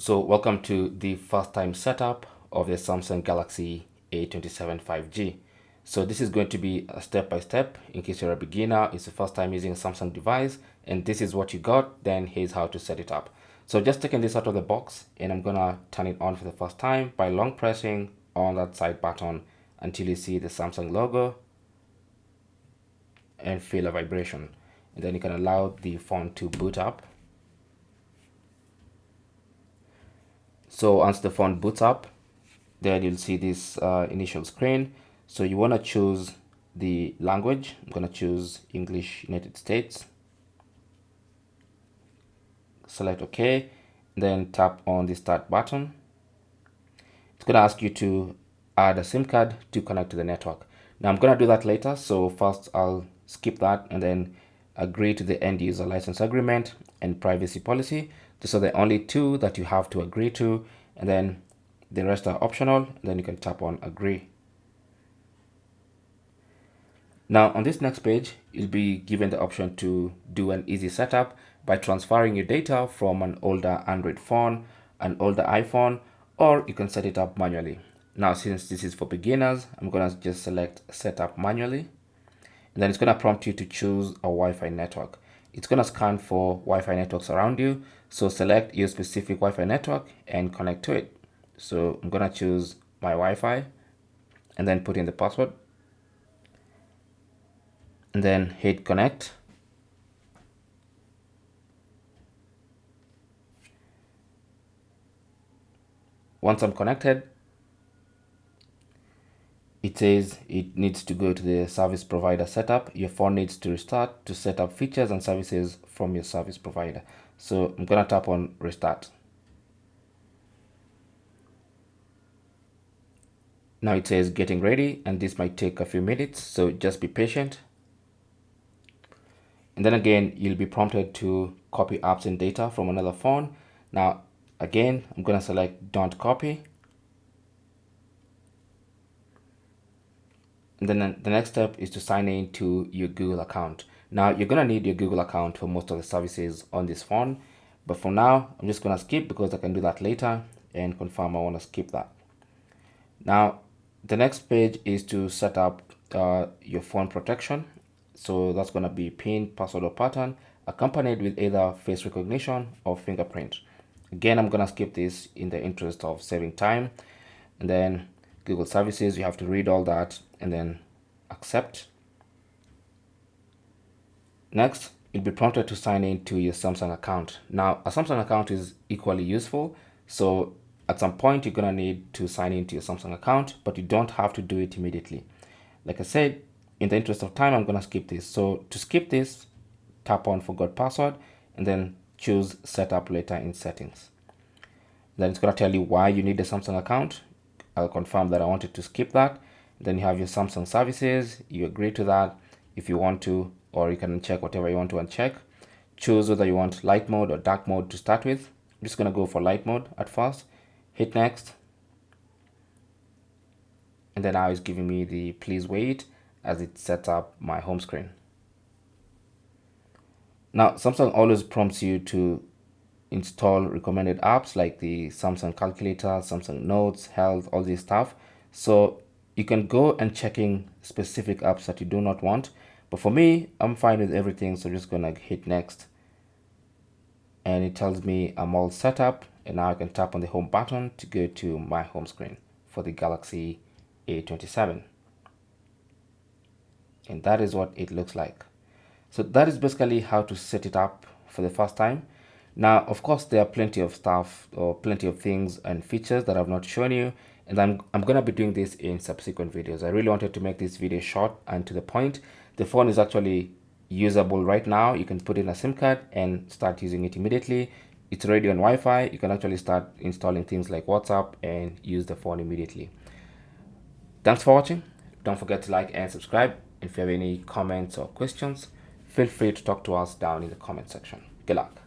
So welcome to the first time setup of the Samsung Galaxy A27 5G. So this is going to be a step-by-step in case you're a beginner, it's the first time using a Samsung device, and this is what you got, then here's how to set it up. So just taking this out of the box, and I'm gonna turn it on for the first time by long pressing on that side button until you see the Samsung logo and feel a vibration. And then you can allow the phone to boot up. So once the phone boots up, then you'll see this initial screen. So you want to choose the language. I'm going to choose English United States. Select OK, then tap on the start button. It's going to ask you to add a SIM card to connect to the network. Now I'm going to do that later, so first I'll skip that and then agree to the end user license agreement and privacy policy. These are the only two that you have to agree to, and then the rest are optional, and then you can tap on agree. Now on this next page, you'll be given the option to do an easy setup by transferring your data from an older Android phone, an older iPhone, or you can set it up manually. Now since this is for beginners, I'm going to just select setup manually, and then it's going to prompt you to choose a Wi-Fi network. It's going to scan for Wi-Fi networks around you, so select your specific Wi-Fi network and connect to it. So I'm going to choose my Wi-Fi and then put in the password and then hit connect. Once I'm connected, it says it needs to go to the service provider setup. Your phone needs to restart to set up features and services from your service provider. So I'm going to tap on restart. Now it says getting ready, and this might take a few minutes, so just be patient. And then again, you'll be prompted to copy apps and data from another phone. Now, again, I'm going to select don't copy. And then the next step is to sign in to your Google account. Now, you're going to need your Google account for most of the services on this phone. But for now, I'm just going to skip because I can do that later and confirm I want to skip that. Now, the next page is to set up your phone protection. So that's going to be PIN, password, or pattern, accompanied with either face recognition or fingerprint. Again, I'm going to skip this in the interest of saving time. And then Google services, you have to read all that and then accept. Next, you'll be prompted to sign in to your Samsung account. Now, a Samsung account is equally useful. So at some point, you're going to need to sign into your Samsung account, but you don't have to do it immediately. Like I said, in the interest of time, I'm going to skip this. So to skip this, tap on forgot password and then choose setup later in settings. Then it's going to tell you why you need a Samsung account. I'll confirm that I wanted to skip that. Then you have your Samsung services. You agree to that if you want to, or you can uncheck whatever you want to uncheck. Choose whether you want light mode or dark mode to start with. I'm just going to go for light mode at first. Hit next. And then now it's giving me the please wait as it sets up my home screen. Now, Samsung always prompts you to install recommended apps like the Samsung calculator, Samsung notes, health, all this stuff. So you can go and checking specific apps that you do not want. But for me, I'm fine with everything. So I'm just going to hit next. And it tells me I'm all set up. And now I can tap on the home button to go to my home screen for the Galaxy A27. And that is what it looks like. So that is basically how to set it up for the first time. Now, of course, there are plenty of stuff or plenty of things and features that I've not shown you. And I'm going to be doing this in subsequent videos. I really wanted to make this video short and to the point. The phone is actually usable right now. You can put in a SIM card and start using it immediately. It's already on Wi-Fi. You can actually start installing things like WhatsApp and use the phone immediately. Thanks for watching. Don't forget to like and subscribe. If you have any comments or questions, feel free to talk to us down in the comment section. Good luck.